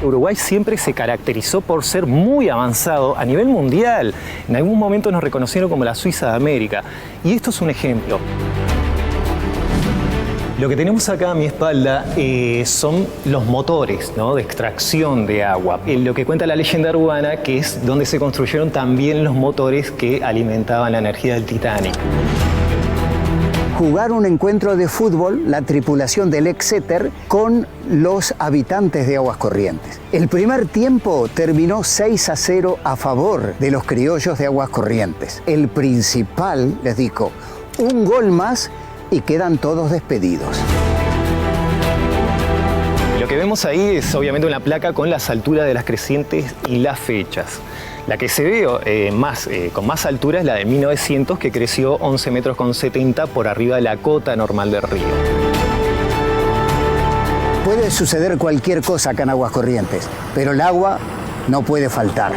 Uruguay siempre se caracterizó por ser muy avanzado a nivel mundial. En algún momento nos reconocieron como la Suiza de América. Y esto es un ejemplo. Lo que tenemos acá a mi espalda son los motores, ¿no?, de extracción de agua. Lo que cuenta la leyenda urbana, que es donde se construyeron también los motores que alimentaban la energía del Titanic. Jugar un encuentro de fútbol, la tripulación del Exeter, con los habitantes de Aguas Corrientes. El primer tiempo terminó 6-0 a favor de los criollos de Aguas Corrientes. El principal, les digo, un gol más y quedan todos despedidos. Lo que vemos ahí es obviamente una placa con las alturas de las crecientes y las fechas. La que se ve con más altura es la de 1900, que creció 11 metros con 70 por arriba de la cota normal del río. Puede suceder cualquier cosa acá en Aguas Corrientes, pero el agua no puede faltar.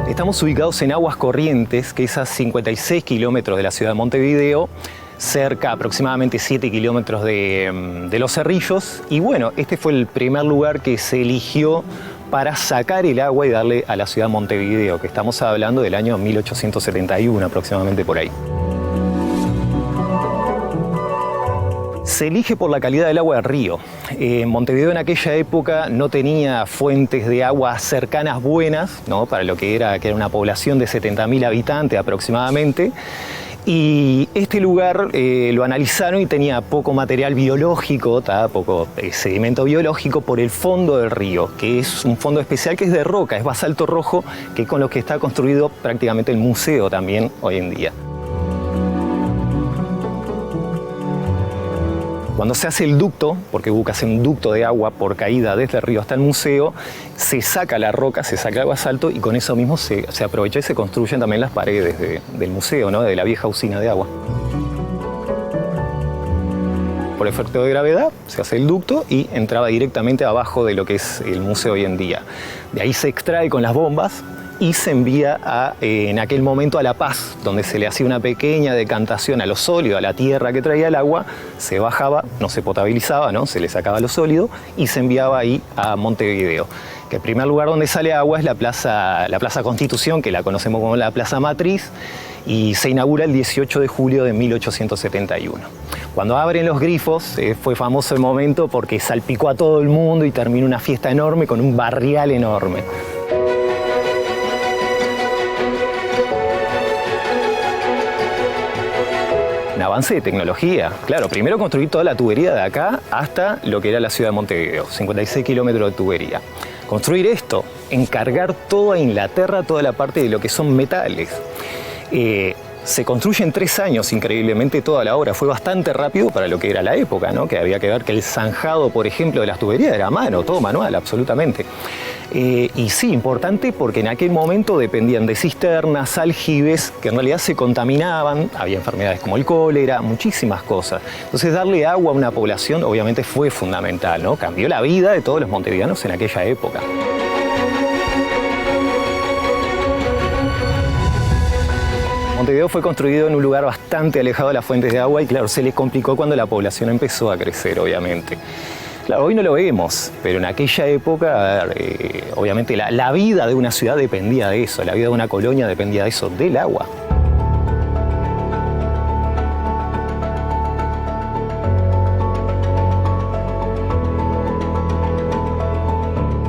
Estamos ubicados en Aguas Corrientes, que es a 56 kilómetros de la ciudad de Montevideo, cerca aproximadamente 7 kilómetros de Los Cerrillos. Y bueno, este fue el primer lugar que se eligió para sacar el agua y darle a la ciudad de Montevideo, que estamos hablando del año 1871 aproximadamente por ahí. Se elige por la calidad del agua del río. Montevideo en aquella época no tenía fuentes de agua cercanas buenas, ¿no?, para lo que era una población de 70.000 habitantes aproximadamente. Y este lugar lo analizaron y tenía poco material biológico, poco sedimento biológico por el fondo del río, que es un fondo especial que es de roca, es basalto rojo, que con lo que está construido prácticamente el museo también hoy en día. Cuando se hace el ducto, porque hubo que hacer un ducto de agua por caída desde el río hasta el museo, se saca la roca, se saca el basalto y con eso mismo se aprovecha y se construyen también las paredes del museo, ¿no?, de la vieja usina de agua. Por efecto de gravedad se hace el ducto y entraba directamente abajo de lo que es el museo hoy en día. De ahí se extrae con las bombas y se envía en aquel momento a La Paz, donde se le hacía una pequeña decantación a lo sólido, a la tierra que traía el agua, se bajaba, no se potabilizaba, ¿no?, se le sacaba lo sólido y se enviaba ahí a Montevideo. Que el primer lugar donde sale agua es la Plaza Constitución, que la conocemos como la Plaza Matriz, y se inaugura el 18 de julio de 1871. Cuando abren los grifos fue famoso el momento porque salpicó a todo el mundo y terminó una fiesta enorme con un barrial enorme. Un avance de tecnología. Claro, primero construir toda la tubería de acá hasta lo que era la ciudad de Montevideo, 56 kilómetros de tubería. Construir esto, encargar toda Inglaterra, toda la parte de lo que son metales. Se construye en 3 años, increíblemente, toda la obra. Fue bastante rápido para lo que era la época, ¿no?, que había que ver que el zanjado, por ejemplo, de las tuberías era a mano, todo manual, absolutamente. Y sí, importante porque en aquel momento dependían de cisternas, aljibes, que en realidad se contaminaban, había enfermedades como el cólera, muchísimas cosas. Entonces darle agua a una población obviamente fue fundamental, ¿no? Cambió la vida de todos los montevideanos en aquella época. Montevideo fue construido en un lugar bastante alejado de las fuentes de agua y claro, se les complicó cuando la población empezó a crecer, obviamente. Claro, hoy no lo vemos, pero en aquella época, obviamente, la vida de una ciudad dependía de eso, la vida de una colonia dependía de eso, del agua.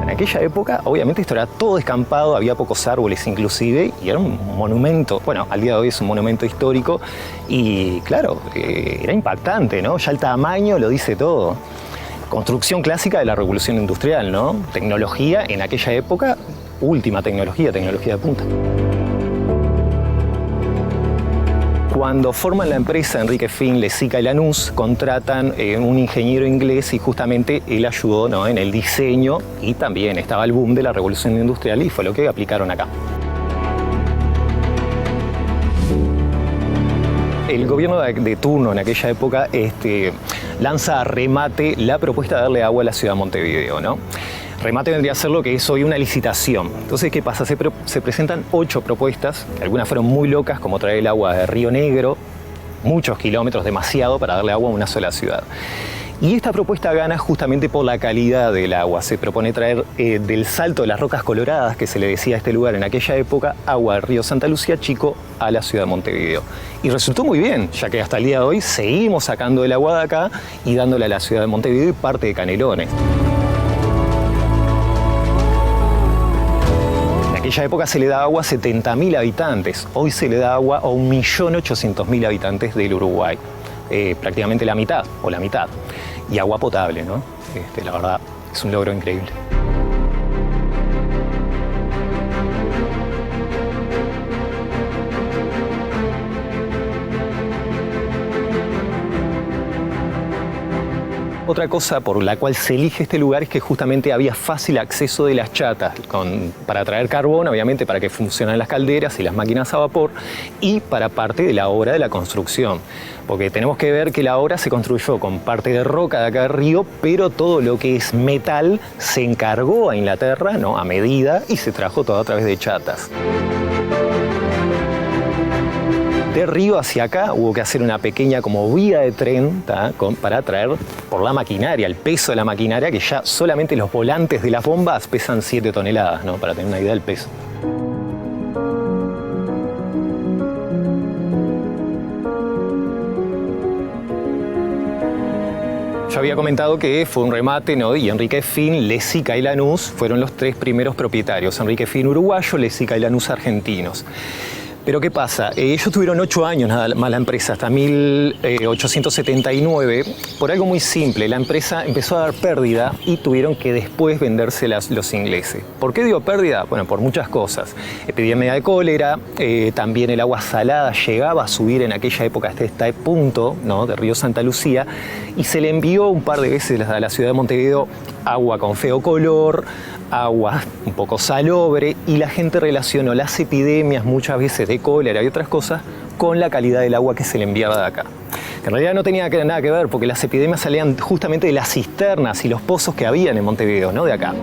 En aquella época, obviamente, esto era todo descampado, había pocos árboles inclusive, y era un monumento, bueno, al día de hoy es un monumento histórico, y claro, era impactante, ¿no? Ya el tamaño lo dice todo. Construcción clásica de la revolución industrial, ¿no? Tecnología en aquella época, última tecnología de punta. Cuando forman la empresa Enrique Finn, Lezica y Lanús, contratan un ingeniero inglés y justamente él ayudó, ¿no?, en el diseño y también estaba el boom de la revolución industrial y fue lo que aplicaron acá. El gobierno de turno en aquella época lanza a Remate la propuesta de darle agua a la ciudad de Montevideo, ¿no? Remate vendría a ser lo que es hoy una licitación. Entonces, ¿qué pasa? Se presentan 8 propuestas, que algunas fueron muy locas, como traer el agua de Río Negro, muchos kilómetros, demasiado para darle agua a una sola ciudad. Y esta propuesta gana justamente por la calidad del agua. Se propone traer del Salto de las Rocas Coloradas, que se le decía a este lugar en aquella época, agua del río Santa Lucía Chico a la ciudad de Montevideo. Y resultó muy bien, ya que hasta el día de hoy seguimos sacando el agua de acá y dándole a la ciudad de Montevideo y parte de Canelones. En aquella época se le daba agua a 70.000 habitantes, hoy se le da agua a 1.800.000 habitantes del Uruguay. Prácticamente la mitad, y agua potable, ¿no? La verdad, es un logro increíble. Otra cosa por la cual se elige este lugar es que justamente había fácil acceso de las chatas para traer carbón, obviamente para que funcionaran las calderas y las máquinas a vapor, y para parte de la obra de la construcción. Porque tenemos que ver que la obra se construyó con parte de roca de acá del río, pero todo lo que es metal se encargó a Inglaterra, ¿no?, a medida, y se trajo todo a través de chatas. De río hacia acá hubo que hacer una pequeña como vía de tren para traer por la maquinaria, el peso de la maquinaria, que ya solamente los volantes de las bombas pesan 7 toneladas, ¿no?, para tener una idea del peso. Yo había comentado que fue un remate, ¿no?, y Enrique Finn, Lezica y Lanús fueron los 3 primeros propietarios. Enrique Finn uruguayo, Lezica y Lanús argentinos. Pero ¿qué pasa? Ellos tuvieron 8 años nada más la empresa, hasta 1879, por algo muy simple. La empresa empezó a dar pérdida y tuvieron que después vendérselas los ingleses. ¿Por qué digo pérdida? Bueno, por muchas cosas. Epidemia de cólera, también el agua salada llegaba a subir en aquella época hasta este punto, ¿no?, de río Santa Lucía, y se le envió un par de veces a la ciudad de Montevideo agua con feo color, agua un poco salobre, y la gente relacionó las epidemias muchas veces de cólera y otras cosas con la calidad del agua que se le enviaba de acá. En realidad no tenía nada que ver, porque las epidemias salían justamente de las cisternas y los pozos que habían en Montevideo, no de acá.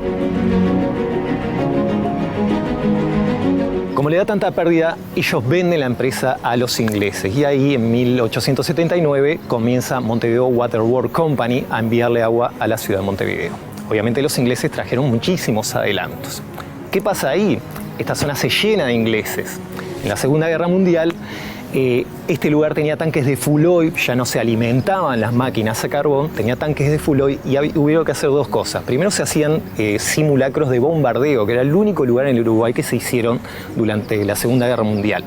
Como le da tanta pérdida, ellos venden la empresa a los ingleses, y ahí en 1879 comienza Montevideo Water Works Company a enviarle agua a la ciudad de Montevideo. Obviamente los ingleses trajeron muchísimos adelantos. ¿Qué pasa ahí? Esta zona se llena de ingleses. En la Segunda Guerra Mundial, este lugar tenía tanques de full oil, ya no se alimentaban las máquinas a carbón, tenía tanques de full oil, y hubo que hacer 2 cosas. Primero se hacían simulacros de bombardeo, que era el único lugar en el Uruguay que se hicieron durante la Segunda Guerra Mundial.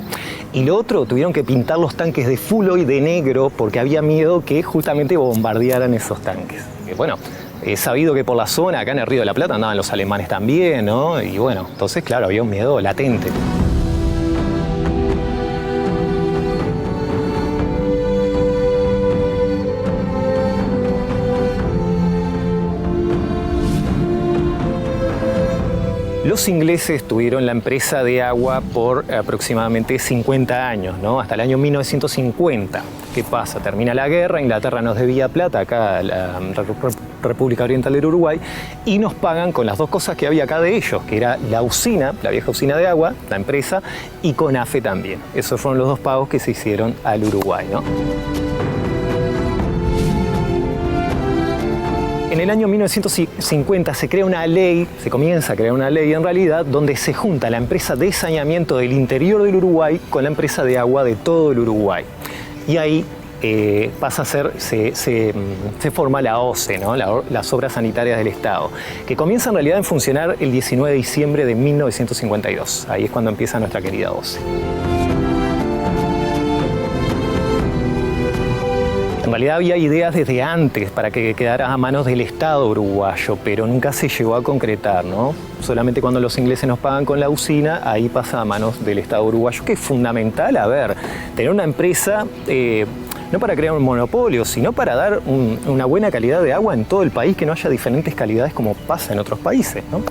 Y lo otro, tuvieron que pintar los tanques de full oil de negro porque había miedo que justamente bombardearan esos tanques. Bueno, he sabido que por la zona, acá en el Río de la Plata, andaban los alemanes también, ¿no? Y bueno, entonces, claro, había un miedo latente. Los ingleses tuvieron la empresa de agua por aproximadamente 50 años, ¿no?, hasta el año 1950. ¿Qué pasa? Termina la guerra, Inglaterra nos debía plata acá a la República Oriental del Uruguay, y nos pagan con las 2 cosas que había acá de ellos, que era la usina, la vieja usina de agua, la empresa, y CONAFE también. Esos fueron los 2 pagos que se hicieron al Uruguay, ¿no? En el año 1950 se comienza a crear una ley en realidad, donde se junta la empresa de saneamiento del interior del Uruguay con la empresa de agua de todo el Uruguay. Y ahí pasa a ser, se forma la OCE, ¿no?, las Obras Sanitarias del Estado, que comienza en realidad a funcionar el 19 de diciembre de 1952. Ahí es cuando empieza nuestra querida OCE. En realidad había ideas desde antes para que quedara a manos del Estado uruguayo, pero nunca se llegó a concretar, ¿no? Solamente cuando los ingleses nos pagan con la usina, ahí pasa a manos del Estado uruguayo, que es fundamental, tener una empresa, no para crear un monopolio, sino para dar una buena calidad de agua en todo el país, que no haya diferentes calidades como pasa en otros países, ¿no?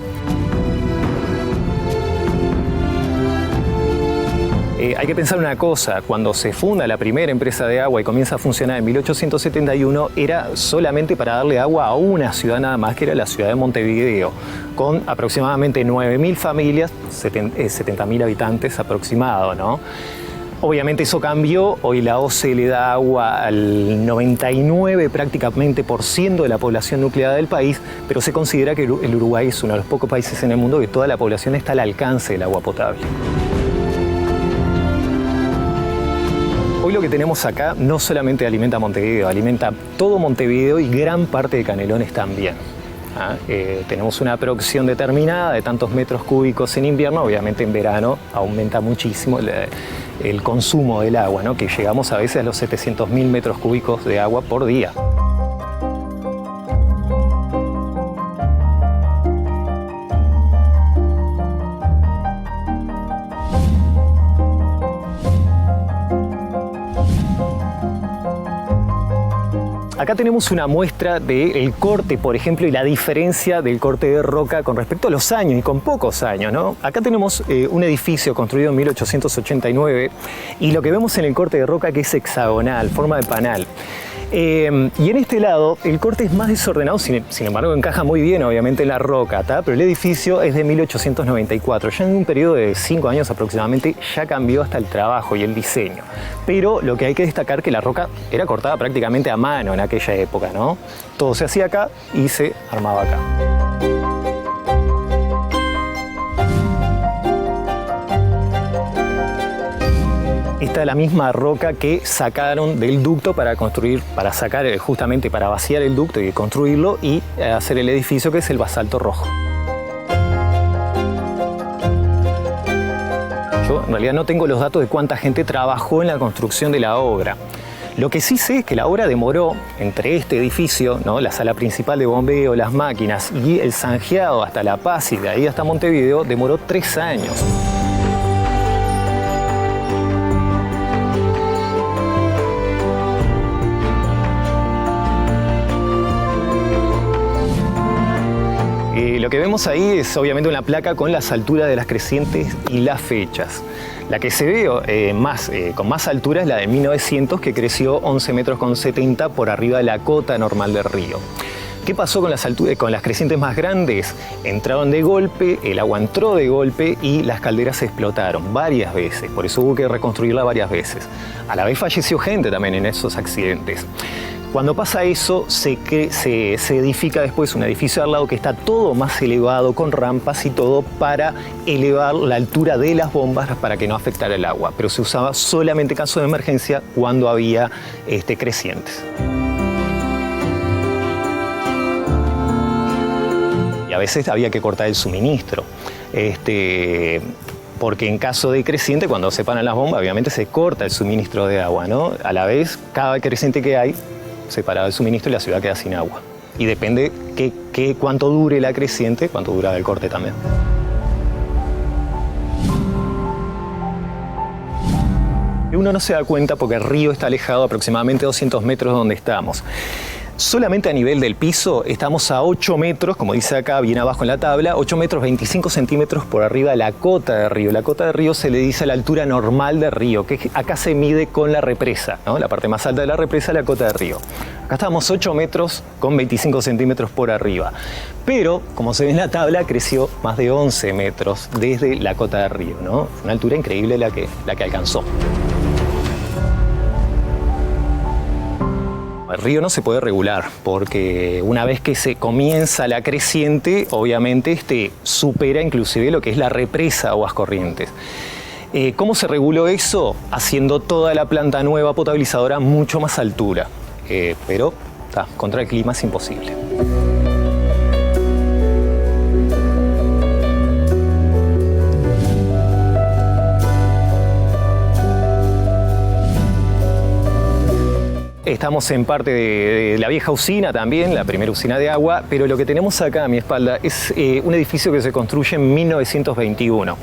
Hay que pensar una cosa, cuando se funda la primera empresa de agua y comienza a funcionar en 1871, era solamente para darle agua a una ciudad nada más, que era la ciudad de Montevideo, con aproximadamente 9.000 familias, 70.000 habitantes aproximado, ¿no? Obviamente eso cambió, hoy la OCE le da agua al 99 prácticamente % de la población nucleada del país, pero se considera que el Uruguay es uno de los pocos países en el mundo que toda la población está al alcance del agua potable. Hoy lo que tenemos acá no solamente alimenta Montevideo, alimenta todo Montevideo y gran parte de Canelones también. Tenemos una producción determinada de tantos metros cúbicos en invierno, obviamente en verano aumenta muchísimo el consumo del agua, ¿no? Que llegamos a veces a los 700.000 metros cúbicos de agua por día. Acá tenemos una muestra del corte, por ejemplo, y la diferencia del corte de roca con respecto a los años, y con pocos años, ¿no? Acá tenemos un edificio construido en 1889 y lo que vemos en el corte de roca que es hexagonal, forma de panal. Y en este lado el corte es más desordenado, sin embargo encaja muy bien obviamente en la roca, ¿tá? Pero el edificio es de 1894, ya en un periodo de 5 años aproximadamente ya cambió hasta el trabajo y el diseño. Pero lo que hay que destacar es que la roca era cortada prácticamente a mano en aquella época, ¿no? Todo se hacía acá y se armaba acá. Esta es la misma roca que sacaron del ducto para construir, para sacar justamente para vaciar el ducto y construirlo y hacer el edificio, que es el basalto rojo. Yo en realidad no tengo los datos de cuánta gente trabajó en la construcción de la obra. Lo que sí sé es que la obra demoró, entre este edificio, ¿no? La sala principal de bombeo, las máquinas y el zanjeado hasta La Paz y de ahí hasta Montevideo, demoró 3 años. Lo que vemos ahí es obviamente una placa con las alturas de las crecientes y las fechas. La que se ve con más altura es la de 1900, que creció 11,70 metros por arriba de la cota normal del río. ¿Qué pasó con las crecientes más grandes? Entraron de golpe, el agua entró de golpe y las calderas se explotaron varias veces, por eso hubo que reconstruirla varias veces. A la vez falleció gente también en esos accidentes. Cuando pasa eso, se edifica después un edificio al lado que está todo más elevado, con rampas y todo, para elevar la altura de las bombas para que no afectara el agua. Pero se usaba solamente en caso de emergencia cuando había crecientes. Y a veces había que cortar el suministro. Porque en caso de creciente, cuando se paran las bombas, obviamente se corta el suministro de agua, ¿no? A la vez, cada creciente que hay, se para el suministro y la ciudad queda sin agua. Y depende cuánto dure la creciente, cuánto dura el corte también. Uno no se da cuenta porque el río está alejado aproximadamente 200 metros de donde estamos. Solamente a nivel del piso estamos a 8 metros, como dice acá, bien abajo en la tabla, 8 metros 25 centímetros por arriba de la cota de río. La cota de río se le dice a la altura normal del río, que acá se mide con la represa, ¿no? La parte más alta de la represa es la cota de río. Acá estamos 8 metros con 25 centímetros por arriba. Pero, como se ve en la tabla, creció más de 11 metros desde la cota de río, ¿no? Una altura increíble la que alcanzó. El río no se puede regular porque una vez que se comienza la creciente, obviamente supera inclusive lo que es la represa Aguas Corrientes. ¿Cómo se reguló eso? Haciendo toda la planta nueva potabilizadora a mucho más altura. Pero contra el clima es imposible. estamos en parte de la vieja usina también, la primera usina de agua, pero lo que tenemos acá a mi espalda es un edificio que se construye en 1921.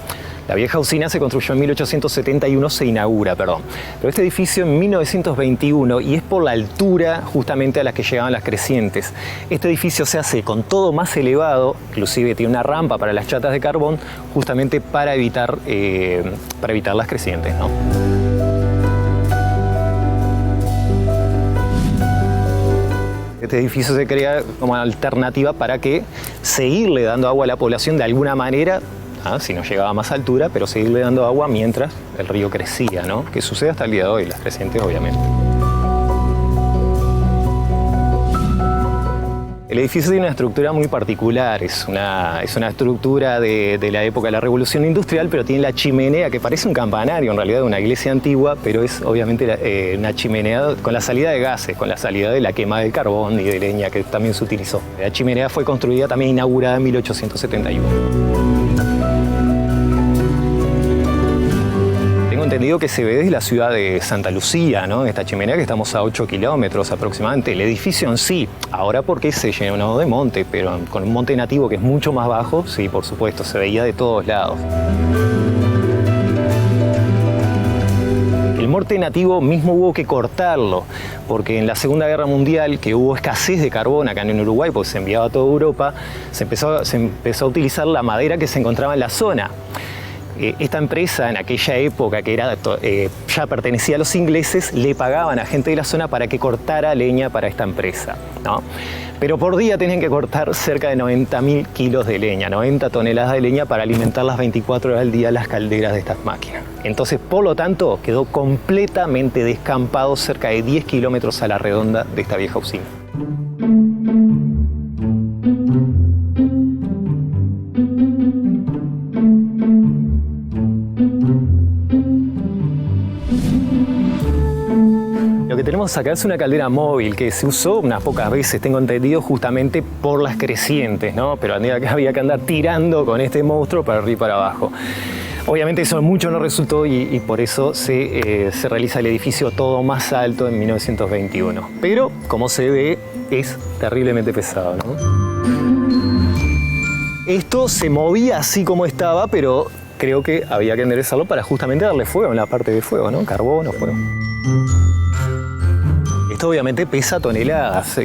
La vieja usina se construyó en 1871, se inaugura, perdón. Pero este edificio en 1921, y es por la altura justamente a la que llegaban las crecientes. Este edificio se hace con todo más elevado, inclusive tiene una rampa para las chatas de carbón, justamente para evitar las crecientes, ¿no? Este edificio se crea como alternativa para que seguirle dando agua a la población de alguna manera, si no llegaba a más altura, pero seguirle dando agua mientras el río crecía, ¿no? Que sucede hasta el día de hoy, las crecientes obviamente. El edificio tiene una estructura muy particular, es una estructura de la época de la Revolución Industrial, pero tiene la chimenea que parece un campanario, en realidad de una iglesia antigua, pero es obviamente una chimenea con la salida de gases, con la salida de la quema del carbón y de leña que también se utilizó. La chimenea fue construida, también inaugurada en 1871. Entendido que se ve desde la ciudad de Santa Lucía, ¿no? Esta chimenea que estamos a 8 kilómetros aproximadamente. El edificio en sí, ahora porque se llenó de monte, pero con un monte nativo que es mucho más bajo, sí, por supuesto, se veía de todos lados. El monte nativo mismo hubo que cortarlo, porque en la Segunda Guerra Mundial, que hubo escasez de carbón acá en Uruguay, porque se enviaba a toda Europa, se empezó a utilizar la madera que se encontraba en la zona. Esta empresa en aquella época, que ya pertenecía a los ingleses, le pagaban a gente de la zona para que cortara leña para esta empresa, ¿no? Pero por día tenían que cortar cerca de 90.000 kilos de leña, 90 toneladas de leña para alimentar las 24 horas al día las calderas de estas máquinas. Entonces, por lo tanto, quedó completamente descampado cerca de 10 kilómetros a la redonda de esta vieja usina. Lo que tenemos acá es una caldera móvil que se usó unas pocas veces, tengo entendido, justamente por las crecientes, ¿no? Pero había que andar tirando con este monstruo para arriba y para abajo. Obviamente eso mucho no resultó y por eso se realiza el edificio todo más alto en 1921. Pero, como se ve, es terriblemente pesado, ¿no? Esto se movía así como estaba, pero creo que había que enderezarlo para justamente darle fuego en la parte de fuego, ¿no? Carbón o fuego. Esto obviamente pesa toneladas,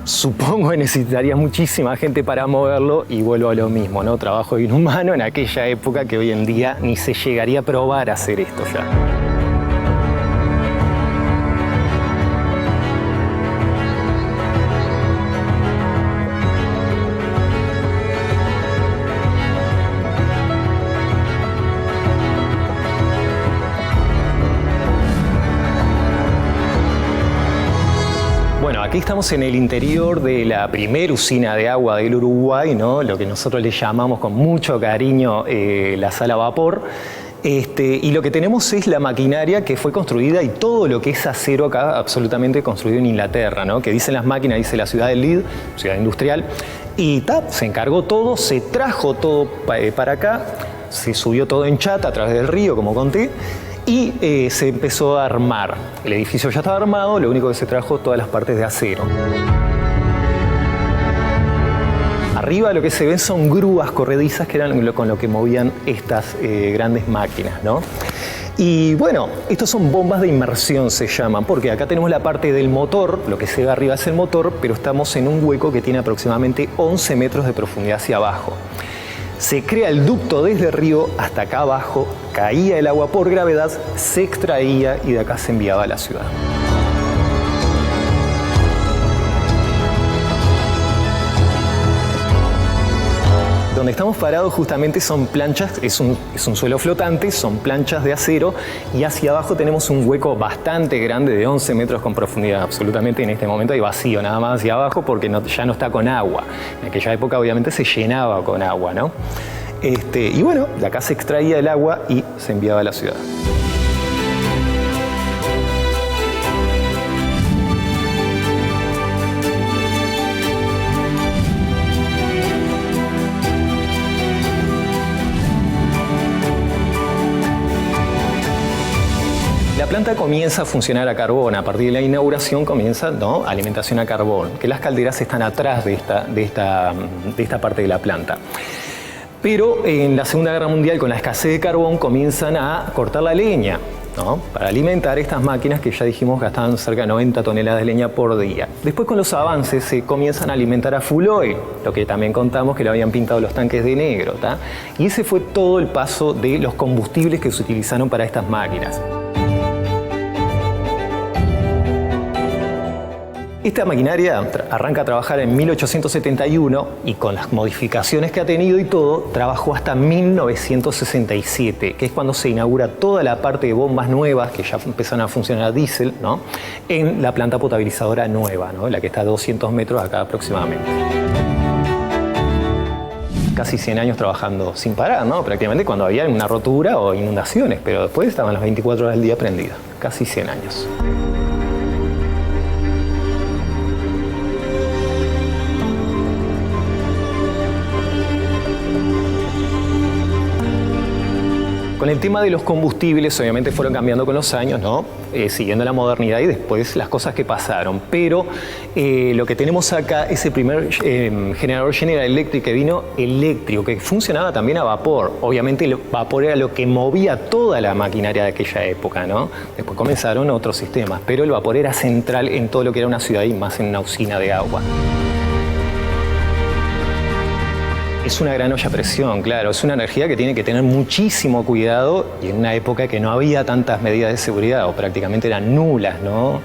supongo que necesitaría muchísima gente para moverlo y vuelvo a lo mismo, ¿no? Trabajo inhumano en aquella época que hoy en día ni se llegaría a probar a hacer esto ya. Bueno, aquí estamos en el interior de la primera usina de agua del Uruguay, ¿no? Lo que nosotros le llamamos con mucho cariño la sala a vapor. Y lo que tenemos es la maquinaria que fue construida y todo lo que es acero acá absolutamente construido en Inglaterra, ¿no? Que dicen las máquinas, dice la ciudad de Leeds, ciudad industrial, y se encargó todo, se trajo todo para acá, se subió todo en chata a través del río, como conté, y se empezó a armar. El edificio ya estaba armado, lo único que se trajo todas las partes de acero. Arriba lo que se ven son grúas corredizas que eran con lo que movían estas grandes máquinas, ¿no? Y bueno, estos son bombas de inmersión, se llaman, porque acá tenemos la parte del motor, lo que se ve arriba es el motor, pero estamos en un hueco que tiene aproximadamente 11 metros de profundidad hacia abajo. Se crea el ducto desde el río hasta acá abajo, caía el agua por gravedad, se extraía y de acá se enviaba a la ciudad. Donde estamos parados justamente son planchas, es un suelo flotante, son planchas de acero y hacia abajo tenemos un hueco bastante grande de 11 metros con profundidad. Absolutamente en este momento hay vacío nada más hacia abajo porque ya no está con agua. En aquella época obviamente se llenaba con agua, ¿no? Y bueno, de acá se extraía el agua y se enviaba a la ciudad. La planta comienza a funcionar a carbón. A partir de la inauguración comienza, ¿no?, alimentación a carbón, que las calderas están atrás de esta parte de la planta. Pero en la Segunda Guerra Mundial, con la escasez de carbón, comienzan a cortar la leña, ¿no?, para alimentar estas máquinas que ya dijimos gastaban cerca de 90 toneladas de leña por día. Después, con los avances, se comienzan a alimentar a full oil, lo que también contamos que le habían pintado los tanques de negro, ¿tá? Y ese fue todo el paso de los combustibles que se utilizaron para estas máquinas. Esta maquinaria arranca a trabajar en 1871 y con las modificaciones que ha tenido y todo, trabajó hasta 1967, que es cuando se inaugura toda la parte de bombas nuevas, que ya empezaron a funcionar a diésel, ¿no?, en la planta potabilizadora nueva, ¿no?, la que está a 200 metros acá aproximadamente. Casi 100 años trabajando sin parar, ¿no?, prácticamente cuando había una rotura o inundaciones, pero después estaban las 24 horas del día prendidas, casi 100 años. Con el tema de los combustibles, obviamente fueron cambiando con los años, ¿no?, siguiendo la modernidad y después las cosas que pasaron. Pero lo que tenemos acá es el primer generador General Electric que vino eléctrico, que funcionaba también a vapor. Obviamente el vapor era lo que movía toda la maquinaria de aquella época, ¿no? Después comenzaron otros sistemas, pero el vapor era central en todo lo que era una ciudad y más en una usina de agua. Es una gran olla a presión, claro, es una energía que tiene que tener muchísimo cuidado y en una época que no había tantas medidas de seguridad o prácticamente eran nulas, ¿no?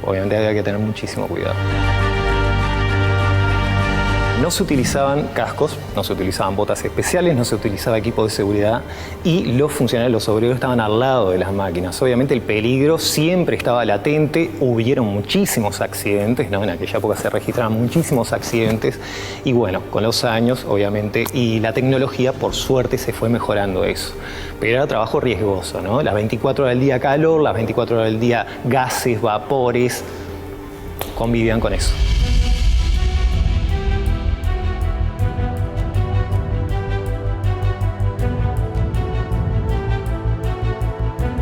Obviamente había que tener muchísimo cuidado. No se utilizaban cascos, no se utilizaban botas especiales, no se utilizaba equipo de seguridad y los funcionarios, los obreros estaban al lado de las máquinas. Obviamente el peligro siempre estaba latente, hubieron muchísimos accidentes, ¿no? En aquella época se registraban muchísimos accidentes y bueno, con los años, obviamente, y la tecnología, por suerte, se fue mejorando eso. Pero era trabajo riesgoso, ¿no? Las 24 horas del día calor, las 24 horas del día gases, vapores, convivían con eso.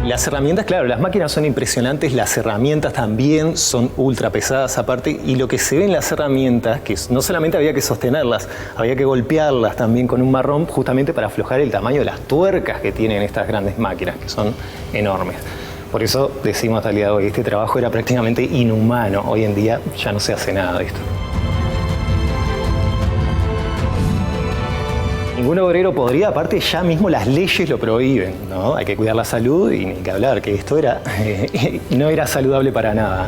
Las herramientas, claro, las máquinas son impresionantes, las herramientas también son ultra pesadas aparte, y lo que se ve en las herramientas, que no solamente había que sostenerlas, había que golpearlas también con un marrón justamente para aflojar el tamaño de las tuercas que tienen estas grandes máquinas, que son enormes. Por eso decimos hasta el día de hoy, este trabajo era prácticamente inhumano. Hoy en día ya no se hace nada de esto. Ningún obrero podría, aparte ya mismo las leyes lo prohíben, ¿no? Hay que cuidar la salud y ni que hablar, que esto era, no era saludable para nada.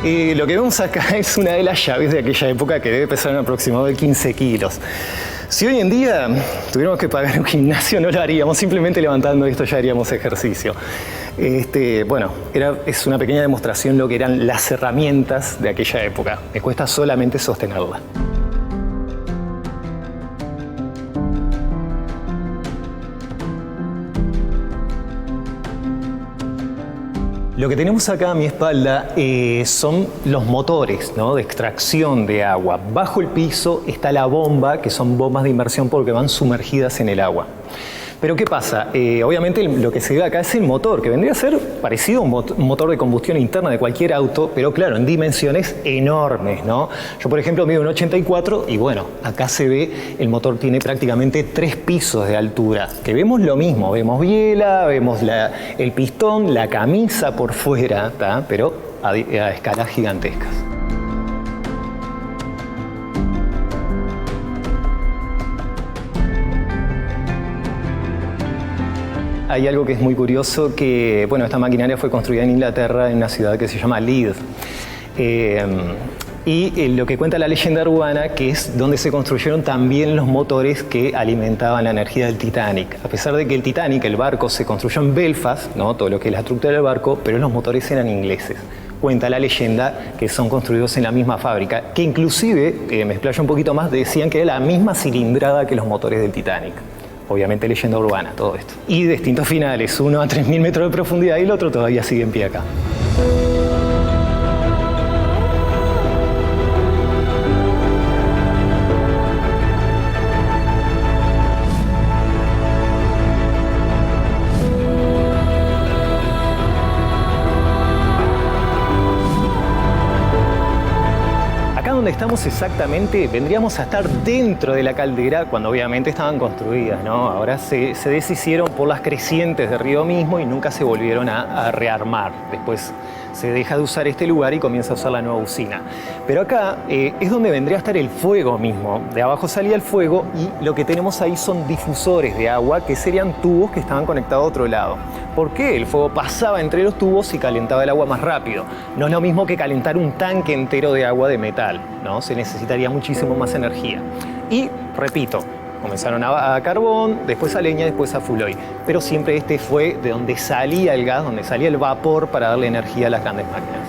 Lo que vemos acá es una de las llaves de aquella época que debe pesar un aproximado de 15 kilos. Si hoy en día tuviéramos que pagar un gimnasio, no lo haríamos, simplemente levantando esto ya haríamos ejercicio. Bueno, es una pequeña demostración de lo que eran las herramientas de aquella época. Me cuesta solamente sostenerla. Lo que tenemos acá a mi espalda son los motores, ¿no?, de extracción de agua. Bajo el piso está la bomba, que son bombas de inmersión porque van sumergidas en el agua. Pero ¿qué pasa? Obviamente lo que se ve acá es el motor, que vendría a ser parecido a un motor de combustión interna de cualquier auto, pero claro, en dimensiones enormes, ¿no? Yo, por ejemplo, mido un 84 y bueno, acá se ve, el motor tiene prácticamente 3 pisos de altura, que vemos lo mismo, vemos biela, vemos el pistón, la camisa por fuera, ¿tá?, pero a escalas gigantescas. Hay algo que es muy curioso, que bueno, esta maquinaria fue construida en Inglaterra, en una ciudad que se llama Leeds. Y lo que cuenta la leyenda urbana, que es donde se construyeron también los motores que alimentaban la energía del Titanic. A pesar de que el Titanic, el barco, se construyó en Belfast, ¿no?, todo lo que es la estructura del barco, pero los motores eran ingleses. Cuenta la leyenda que son construidos en la misma fábrica, que inclusive, me explayo un poquito más, decían que era la misma cilindrada que los motores del Titanic. Obviamente leyenda urbana, todo esto. Y distintos finales, uno a 3.000 metros de profundidad y el otro todavía sigue en pie acá. donde estamos exactamente, vendríamos a estar dentro de la caldera cuando obviamente estaban construidas, ¿no? Ahora se deshicieron por las crecientes del río mismo y nunca se volvieron a rearmar. Después se deja de usar este lugar y comienza a usar la nueva usina. Pero acá es donde vendría a estar el fuego mismo. De abajo salía el fuego y lo que tenemos ahí son difusores de agua, que serían tubos que estaban conectados a otro lado. ¿Por qué? El fuego pasaba entre los tubos y calentaba el agua más rápido. No es lo mismo que calentar un tanque entero de agua de metal, ¿no? Se necesitaría muchísimo más energía. Y, repito, comenzaron a carbón, después a leña, después a fuel oil. Pero siempre este fue de donde salía el gas, donde salía el vapor para darle energía a las grandes máquinas.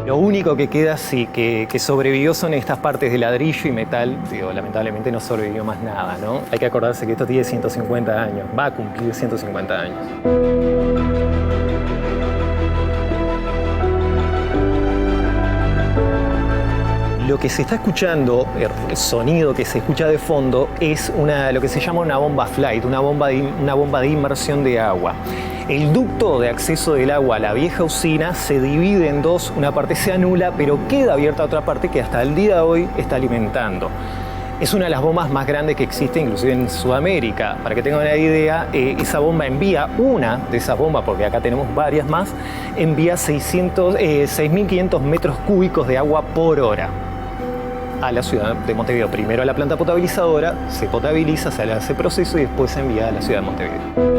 Lo único que queda, sí, que sobrevivió son estas partes de ladrillo y metal. Digo, lamentablemente no sobrevivió más nada, ¿no? Hay que acordarse que esto tiene 150 años, va a cumplir 150 años. Lo que se está escuchando, el sonido que se escucha de fondo, es lo que se llama una bomba flight, una bomba de inmersión de agua. El ducto de acceso del agua a la vieja usina se divide en dos, una parte se anula, pero queda abierta otra parte que hasta el día de hoy está alimentando. Es una de las bombas más grandes que existe, inclusive en Sudamérica. Para que tengan una idea, esa bomba envía, una de esas bombas, porque acá tenemos varias más, envía 6.500 metros cúbicos de agua por hora a la ciudad de Montevideo. Primero a la planta potabilizadora, se potabiliza, se hace proceso y después se envía a la ciudad de Montevideo.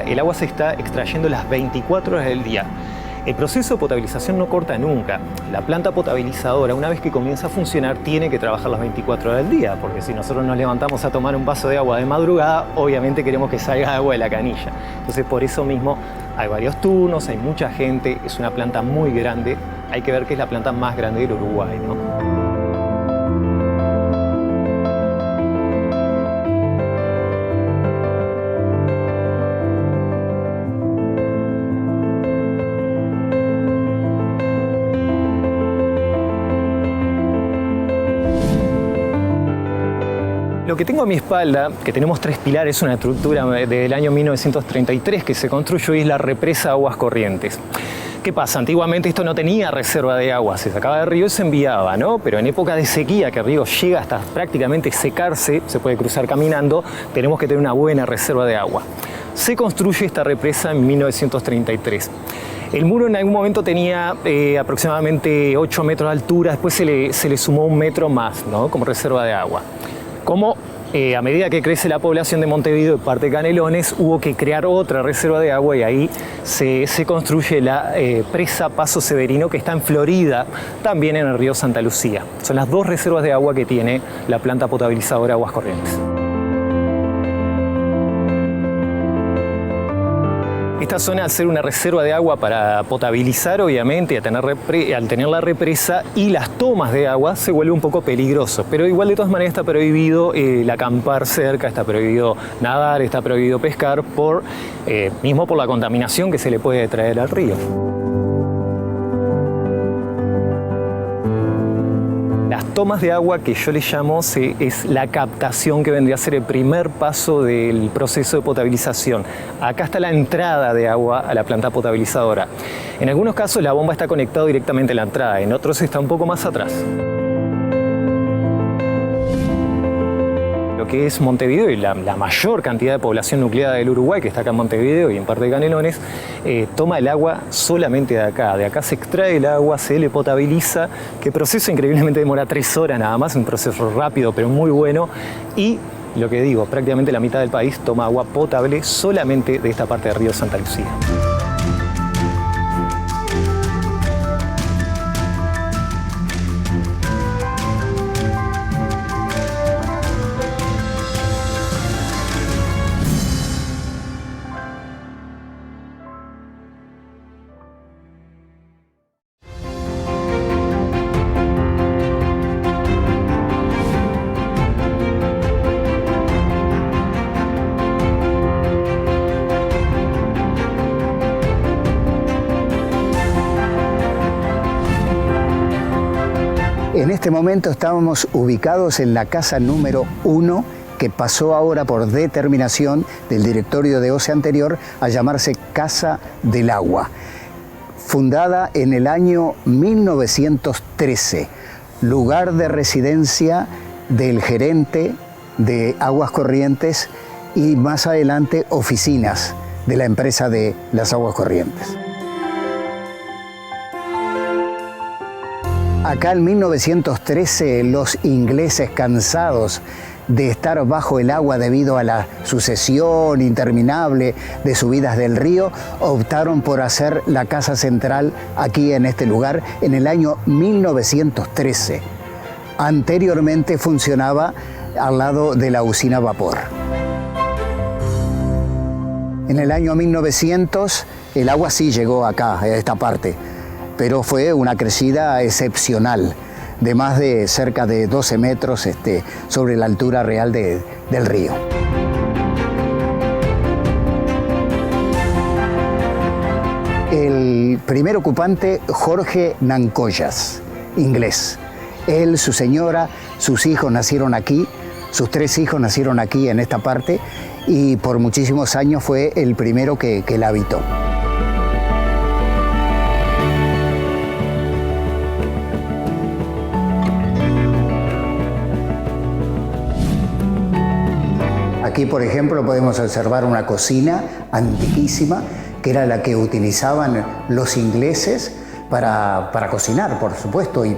El agua se está extrayendo las 24 horas del día. El proceso de potabilización no corta nunca. La planta potabilizadora, una vez que comienza a funcionar, tiene que trabajar las 24 horas del día, porque si nosotros nos levantamos a tomar un vaso de agua de madrugada, obviamente queremos que salga agua de la canilla. Entonces, por eso mismo hay varios turnos, hay mucha gente, es una planta muy grande. Hay que ver que es la planta más grande del Uruguay, ¿no? Lo que tengo a mi espalda, que tenemos 3 pilares, una estructura del año 1933 que se construyó y es la represa Aguas Corrientes. ¿Qué pasa? Antiguamente esto no tenía reserva de agua, se sacaba del río y se enviaba, ¿no? Pero en época de sequía, que el río llega hasta prácticamente secarse, se puede cruzar caminando, tenemos que tener una buena reserva de agua. Se construye esta represa en 1933. El muro en algún momento tenía aproximadamente 8 metros de altura, después se le sumó 1 metro más, ¿no? Como reserva de agua. Como a medida que crece la población de Montevideo y parte de Canelones, hubo que crear otra reserva de agua y ahí se construye la presa Paso Severino, que está en Florida, también en el río Santa Lucía. Son las 2 reservas de agua que tiene la planta potabilizadora Aguas Corrientes. Esta zona, al ser una reserva de agua para potabilizar, obviamente, al tener la represa y las tomas de agua, se vuelve un poco peligroso. Pero igual, de todas maneras, está prohibido el acampar cerca, está prohibido nadar, está prohibido pescar, mismo por la contaminación que se le puede traer al río. Las tomas de agua, que yo les llamo, es la captación, que vendría a ser el primer paso del proceso de potabilización. Acá está la entrada de agua a la planta potabilizadora. En algunos casos la bomba está conectada directamente a la entrada, en otros está un poco más atrás. Lo que es Montevideo y la mayor cantidad de población nucleada del Uruguay, que está acá en Montevideo y en parte de Canelones, toma el agua solamente de acá. De acá se extrae el agua, se le potabiliza, que el proceso increíblemente demora 3 horas nada más, un proceso rápido pero muy bueno. Y lo que digo, prácticamente la mitad del país toma agua potable solamente de esta parte del río Santa Lucía. En este momento estábamos ubicados en la casa número 1, que pasó ahora por determinación del directorio de OCE anterior a llamarse Casa del Agua, fundada en el año 1913, lugar de residencia del gerente de Aguas Corrientes y más adelante oficinas de la empresa de las Aguas Corrientes. Acá en 1913 los ingleses, cansados de estar bajo el agua debido a la sucesión interminable de subidas del río, optaron por hacer la casa central aquí en este lugar en el año 1913. Anteriormente funcionaba al lado de la usina a vapor. En el año 1900 el agua sí llegó acá, a esta parte, pero fue una crecida excepcional, de más de cerca de 12 metros sobre la altura real del río. El primer ocupante, Jorge Nancollas, inglés. Él, su señora, sus hijos nacieron aquí, sus 3 hijos nacieron aquí en esta parte y por muchísimos años fue el primero que la habitó. Aquí, por ejemplo, podemos observar una cocina antiquísima, que era la que utilizaban los ingleses para cocinar, por supuesto, y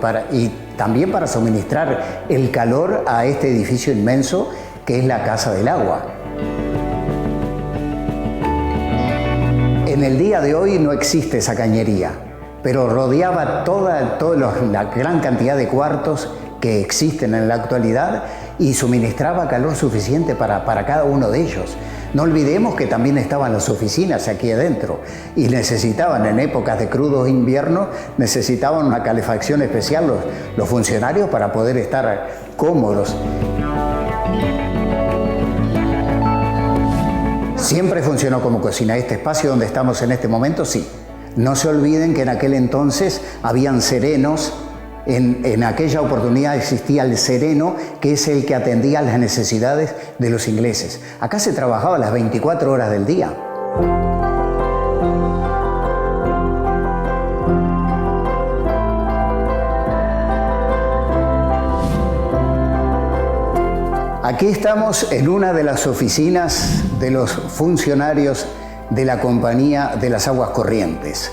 también para suministrar el calor a este edificio inmenso que es la Casa del Agua. En el día de hoy no existe esa cañería, pero rodeaba toda la gran cantidad de cuartos que existen en la actualidad y suministraba calor suficiente para cada uno de ellos. No olvidemos que también estaban las oficinas aquí adentro y necesitaban, en épocas de crudos inviernos, necesitaban una calefacción especial los funcionarios para poder estar cómodos. Siempre funcionó como cocina. Este espacio donde estamos en este momento, sí. No se olviden que en aquel entonces habían serenos. En aquella oportunidad existía el sereno, que es el que atendía las necesidades de los ingleses. Acá se trabajaba las 24 horas del día. Aquí estamos en una de las oficinas de los funcionarios de la Compañía de las Aguas Corrientes.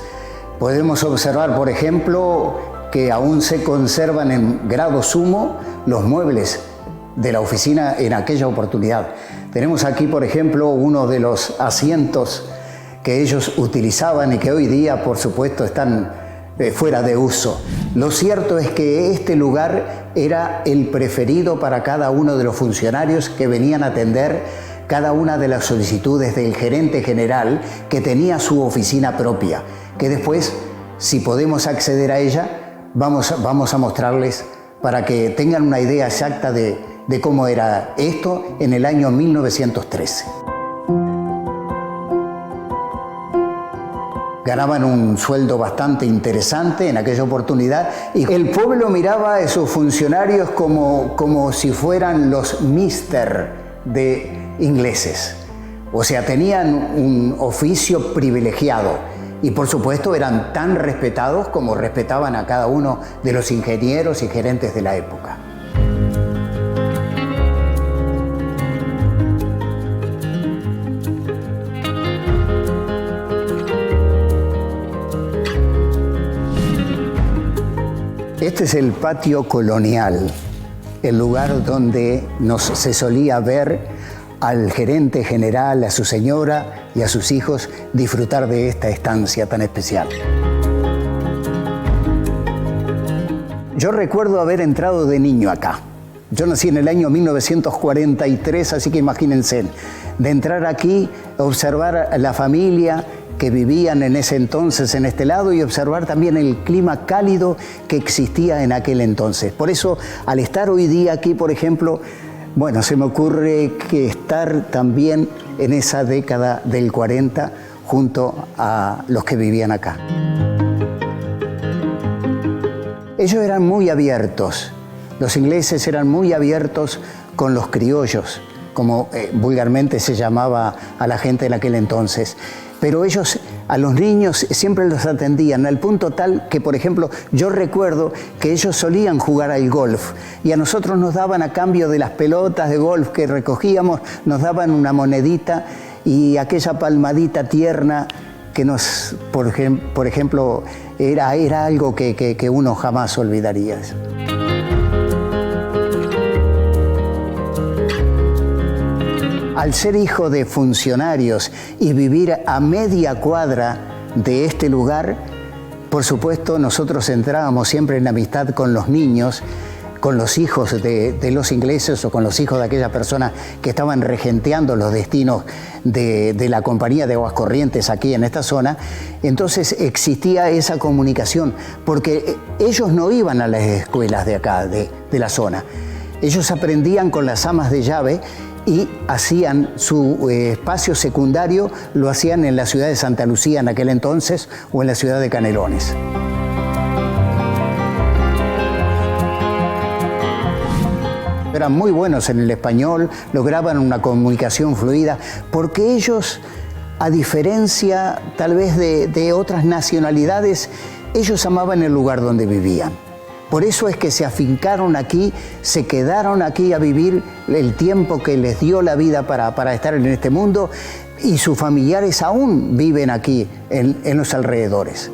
Podemos observar, por ejemplo, que aún se conservan en grado sumo los muebles de la oficina en aquella oportunidad. Tenemos aquí, por ejemplo, uno de los asientos que ellos utilizaban y que hoy día, por supuesto, están fuera de uso. Lo cierto es que este lugar era el preferido para cada uno de los funcionarios que venían a atender cada una de las solicitudes del gerente general, que tenía su oficina propia, que después, si podemos acceder a ella, vamos a mostrarles para que tengan una idea exacta de cómo era esto en el año 1913. Ganaban un sueldo bastante interesante en aquella oportunidad y el pueblo miraba a esos funcionarios como si fueran los mister de ingleses. O sea, tenían un oficio privilegiado. Y por supuesto eran tan respetados como respetaban a cada uno de los ingenieros y gerentes de la época. Este es el patio colonial, el lugar donde se solía ver al gerente general, a su señora y a sus hijos disfrutar de esta estancia tan especial. Yo recuerdo haber entrado de niño acá. Yo nací en el año 1943, así que imagínense, de entrar aquí, observar a la familia que vivían en ese entonces en este lado y observar también el clima cálido que existía en aquel entonces. Por eso, al estar hoy día aquí, por ejemplo, bueno, se me ocurre que estar también en esa década del 40 junto a los que vivían acá. Ellos eran muy abiertos, los ingleses eran muy abiertos con los criollos, como vulgarmente se llamaba a la gente en aquel entonces. Pero ellos a los niños siempre los atendían al punto tal que, por ejemplo, yo recuerdo que ellos solían jugar al golf y a nosotros nos daban, a cambio de las pelotas de golf que recogíamos, nos daban una monedita y aquella palmadita tierna que nos, por ejemplo, era algo que uno jamás olvidaría. Al ser hijo de funcionarios y vivir a media cuadra de este lugar, por supuesto nosotros entrábamos siempre en amistad con los niños, con los hijos de los ingleses o con los hijos de aquellas personas que estaban regenteando los destinos de la Compañía de Aguas Corrientes aquí en esta zona. Entonces existía esa comunicación, porque ellos no iban a las escuelas de acá, de la zona. Ellos aprendían con las amas de llave y hacían su espacio secundario, lo hacían en la ciudad de Santa Lucía en aquel entonces o en la ciudad de Canelones. Eran muy buenos en el español, lograban una comunicación fluida, porque ellos, a diferencia tal vez de otras nacionalidades, ellos amaban el lugar donde vivían. Por eso es que se afincaron aquí, se quedaron aquí a vivir el tiempo que les dio la vida para estar en este mundo, y sus familiares aún viven aquí en los alrededores.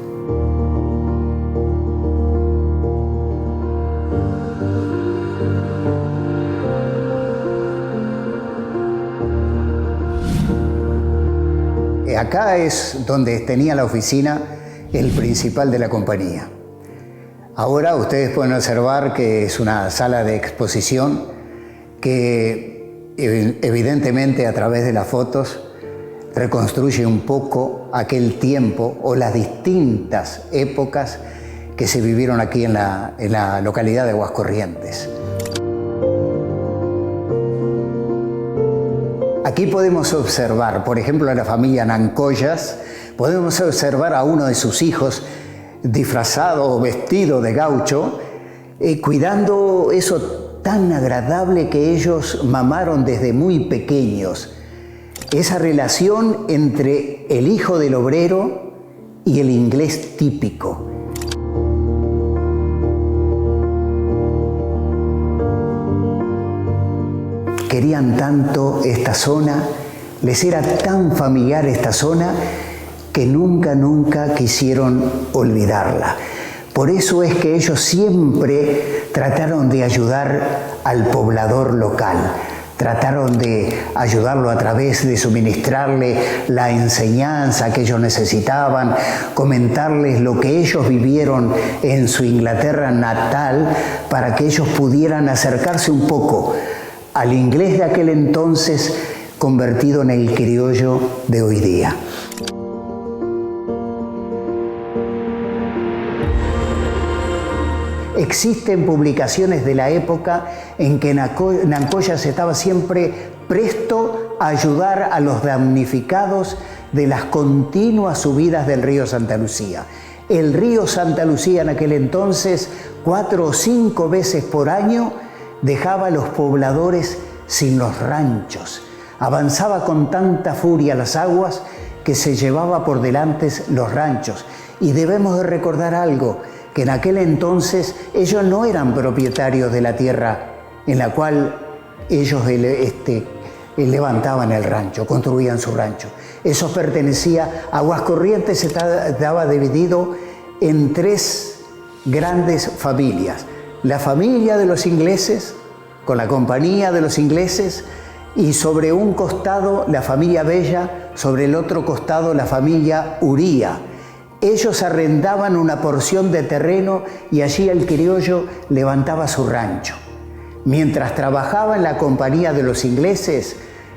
Acá es donde tenía la oficina el principal de la compañía. Ahora ustedes pueden observar que es una sala de exposición que evidentemente a través de las fotos reconstruye un poco aquel tiempo o las distintas épocas que se vivieron aquí en la localidad de Aguas Corrientes. Aquí podemos observar, por ejemplo, a la familia Nancollas, podemos observar a uno de sus hijos disfrazado o vestido de gaucho, cuidando eso tan agradable que ellos mamaron desde muy pequeños. Esa relación entre el hijo del obrero y el inglés típico. Querían tanto esta zona, les era tan familiar esta zona, que nunca quisieron olvidarla. Por eso es que ellos siempre trataron de ayudar al poblador local, trataron de ayudarlo a través de suministrarle la enseñanza que ellos necesitaban, comentarles lo que ellos vivieron en su Inglaterra natal, para que ellos pudieran acercarse un poco al inglés de aquel entonces convertido en el criollo de hoy día. Existen publicaciones de la época en que Nancollas estaba siempre presto a ayudar a los damnificados de las continuas subidas del río Santa Lucía. El río Santa Lucía en aquel entonces, 4 o 5 veces por año, dejaba a los pobladores sin los ranchos. Avanzaba con tanta furia las aguas que se llevaba por delante los ranchos. Y debemos de recordar algo, que en aquel entonces ellos no eran propietarios de la tierra en la cual ellos levantaban el rancho, construían su rancho. Eso pertenecía a Aguas Corrientes, estaba dividido en 3 grandes familias. La familia de los ingleses, con la compañía de los ingleses, y sobre un costado la familia Bella, sobre el otro costado la familia Uría. Ellos arrendaban una porción de terreno y allí el criollo levantaba su rancho. Mientras trabajaba en la compañía de los ingleses,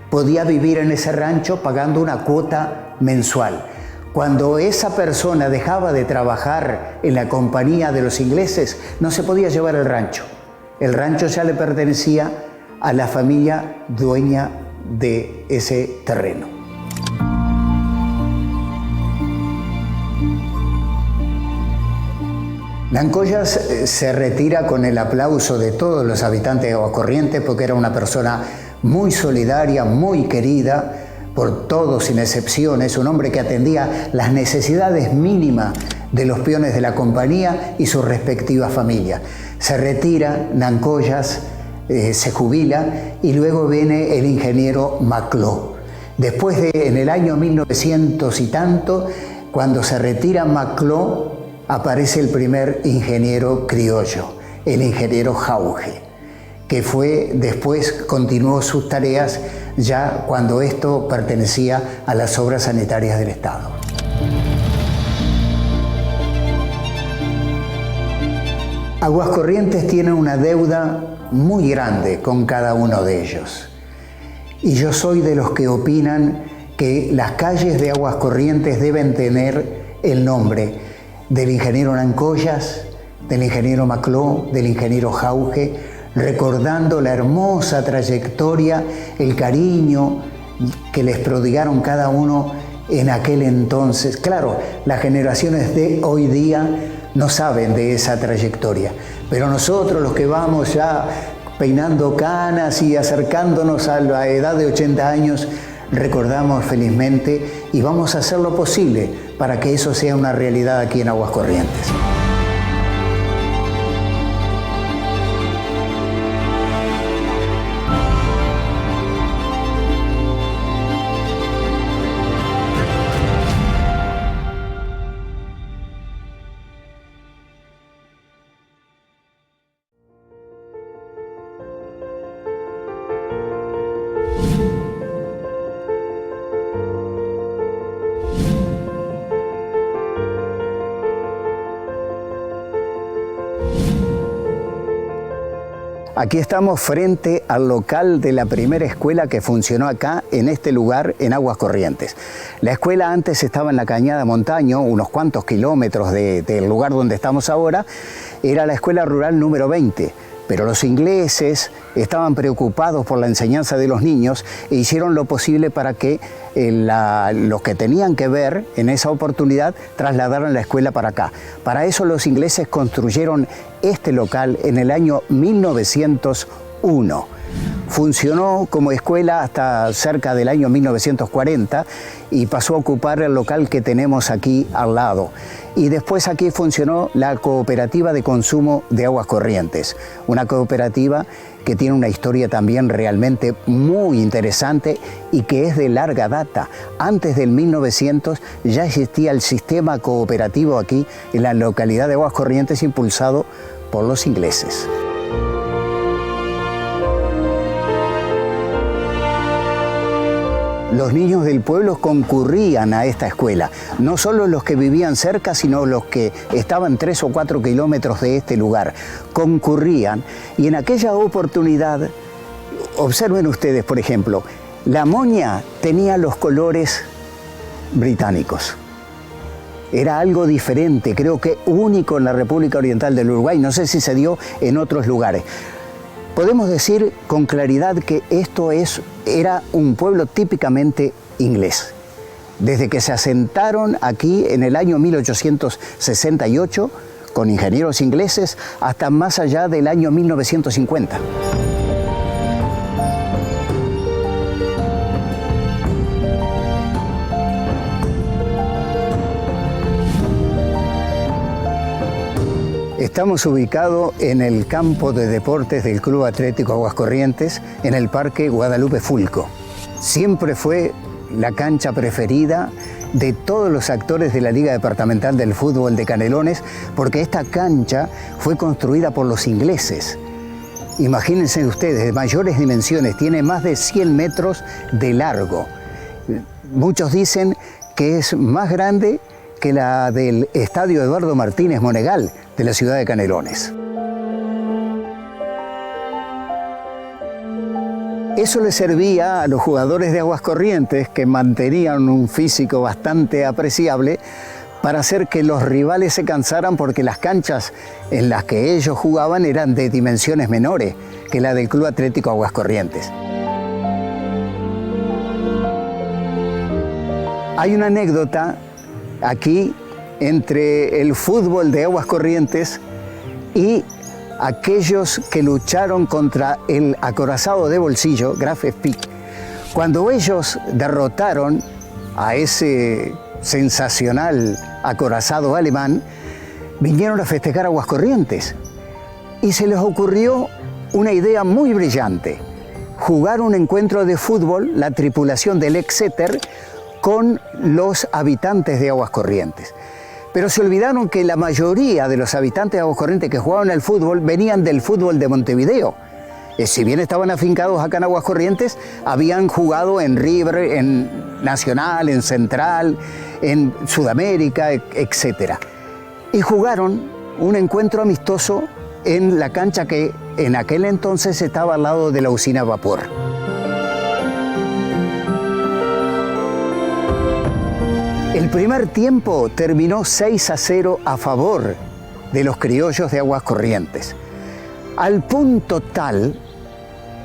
podía vivir en ese rancho pagando una cuota mensual. Cuando esa persona dejaba de trabajar en la compañía de los ingleses, no se podía llevar el rancho. El rancho ya le pertenecía a la familia dueña de ese terreno. Nancollas se retira con el aplauso de todos los habitantes de Aguascorrientes porque era una persona muy solidaria, muy querida por todos sin excepciones, un hombre que atendía las necesidades mínimas de los peones de la compañía y sus respectivas familias. Se retira Nancollas, se jubila y luego viene el ingeniero Macló. Después en el año 1900 y tanto, cuando se retira Macló, aparece el primer ingeniero criollo, el ingeniero Jauge, que después continuó sus tareas ya cuando esto pertenecía a las obras sanitarias del Estado. Aguascorrientes tiene una deuda muy grande con cada uno de ellos. Y yo soy de los que opinan que las calles de Aguascorrientes deben tener el nombre del ingeniero Nancollas, del ingeniero Macló, del ingeniero Jauge, recordando la hermosa trayectoria, el cariño que les prodigaron cada uno en aquel entonces. Claro, las generaciones de hoy día no saben de esa trayectoria, pero nosotros los que vamos ya peinando canas y acercándonos a la edad de 80 años, recordamos felizmente y vamos a hacer lo posible para que eso sea una realidad aquí en Aguascorrientes. Aquí estamos frente al local de la primera escuela que funcionó acá, en este lugar, en Aguascorrientes. La escuela antes estaba en la Cañada Montaño, unos cuantos kilómetros del lugar donde estamos ahora. Era la escuela rural número 20, pero los ingleses estaban preocupados por la enseñanza de los niños e hicieron lo posible para que los que tenían que ver en esa oportunidad trasladaran la escuela para acá. Para eso los ingleses construyeron este local en el año 1901. Funcionó como escuela hasta cerca del año 1940 y pasó a ocupar el local que tenemos aquí al lado. Y después aquí funcionó la Cooperativa de Consumo de Aguascorrientes, una cooperativa que tiene una historia también realmente muy interesante y que es de larga data. Antes del 1900 ya existía el sistema cooperativo aquí en la localidad de Aguascorrientes, impulsado por los ingleses. Los niños del pueblo concurrían a esta escuela, no solo los que vivían cerca, sino los que estaban 3 o 4 kilómetros de este lugar. Concurrían y en aquella oportunidad, observen ustedes, por ejemplo, la moña tenía los colores británicos. Era algo diferente, creo que único en la República Oriental del Uruguay, no sé si se dio en otros lugares. Podemos decir con claridad que esto era un pueblo típicamente inglés. Desde que se asentaron aquí en el año 1868, con ingenieros ingleses, hasta más allá del año 1950. Estamos ubicados en el campo de deportes del Club Atlético Aguascorrientes, en el Parque Guadalupe Fulco. Siempre fue la cancha preferida de todos los actores de la Liga Departamental del Fútbol de Canelones, porque esta cancha fue construida por los ingleses. Imagínense ustedes, de mayores dimensiones, tiene más de 100 metros de largo. Muchos dicen que es más grande que la del Estadio Eduardo Martínez Monegal de la ciudad de Canelones. Eso le servía a los jugadores de Aguascorrientes, que mantenían un físico bastante apreciable, para hacer que los rivales se cansaran, porque las canchas en las que ellos jugaban eran de dimensiones menores que la del Club Atlético Aguascorrientes. Hay una anécdota aquí entre el fútbol de Aguas Corrientes y aquellos que lucharon contra el acorazado de bolsillo, Graf Spee. Cuando ellos derrotaron a ese sensacional acorazado alemán, vinieron a festejar Aguas Corrientes y se les ocurrió una idea muy brillante: jugar un encuentro de fútbol, la tripulación del Exeter, con los habitantes de Aguas Corrientes. Pero se olvidaron que la mayoría de los habitantes de Aguas Corrientes que jugaban al fútbol venían del fútbol de Montevideo. Si bien estaban afincados acá en Aguas Corrientes, habían jugado en River, en Nacional, en Central, en Sudamérica, etc. Y jugaron un encuentro amistoso en la cancha que en aquel entonces estaba al lado de la usina a vapor. El primer tiempo terminó 6-0 a favor de los criollos de Aguas Corrientes, al punto tal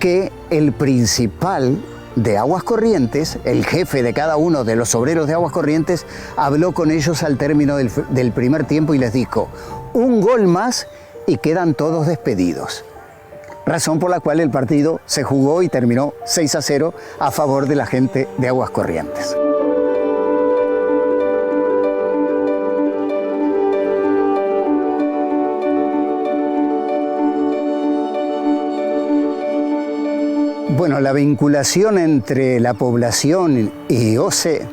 que el principal de Aguas Corrientes, el jefe de cada uno de los obreros de Aguas Corrientes, habló con ellos al término del primer tiempo y les dijo: un gol más y quedan todos despedidos. Razón por la cual el partido se jugó y terminó 6-0 a favor de la gente de Aguas Corrientes. Bueno, la vinculación entre la población y OCE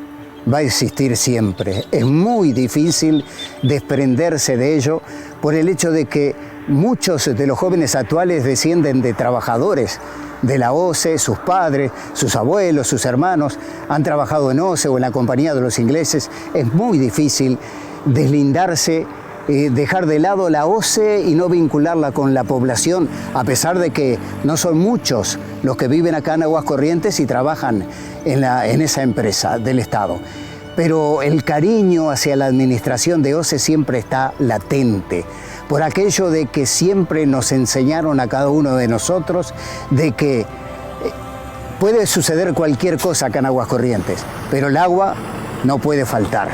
va a existir siempre. Es muy difícil desprenderse de ello por el hecho de que muchos de los jóvenes actuales descienden de trabajadores de la OCE, sus padres, sus abuelos, sus hermanos han trabajado en OCE o en la compañía de los ingleses. Es muy difícil deslindarse, dejar de lado la OCE y no vincularla con la población, a pesar de que no son muchos los que viven acá en Aguas Corrientes y trabajan en esa empresa del Estado. Pero el cariño hacia la administración de OCE siempre está latente, por aquello de que siempre nos enseñaron a cada uno de nosotros de que puede suceder cualquier cosa acá en Aguas Corrientes, pero el agua no puede faltar.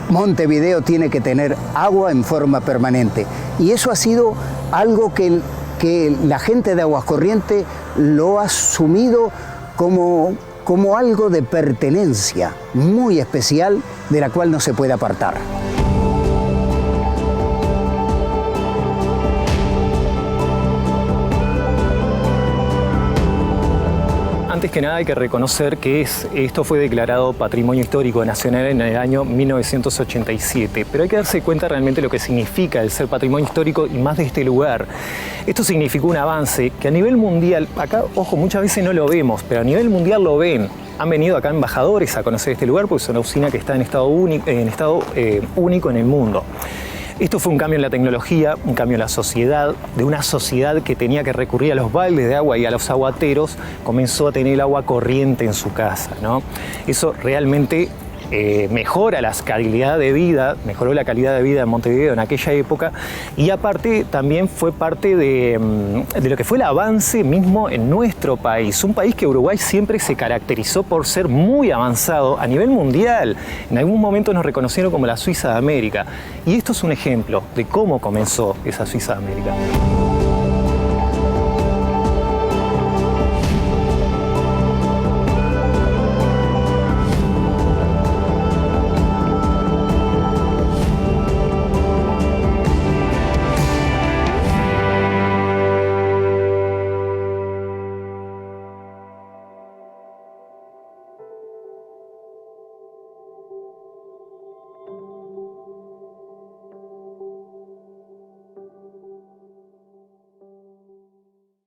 Montevideo tiene que tener agua en forma permanente y eso ha sido algo que la gente de Aguas Corrientes lo ha asumido como algo de pertenencia muy especial de la cual no se puede apartar. Antes que nada hay que reconocer que esto fue declarado Patrimonio Histórico Nacional en el año 1987, pero hay que darse cuenta realmente lo que significa el ser patrimonio histórico y más de este lugar. Esto significó un avance que a nivel mundial, acá, ojo, muchas veces no lo vemos, pero a nivel mundial lo ven. Han venido acá embajadores a conocer este lugar porque es una usina que está en estado único en el mundo. Esto fue un cambio en la tecnología, un cambio en la sociedad, de una sociedad que tenía que recurrir a los baldes de agua y a los aguateros, comenzó a tener el agua corriente en su casa, ¿no? Eso realmente mejora la calidad de vida, mejoró la calidad de vida en Montevideo en aquella época y aparte también fue parte de lo que fue el avance mismo en nuestro país. Un país que Uruguay siempre se caracterizó por ser muy avanzado a nivel mundial. En algún momento nos reconocieron como la Suiza de América y esto es un ejemplo de cómo comenzó esa Suiza de América.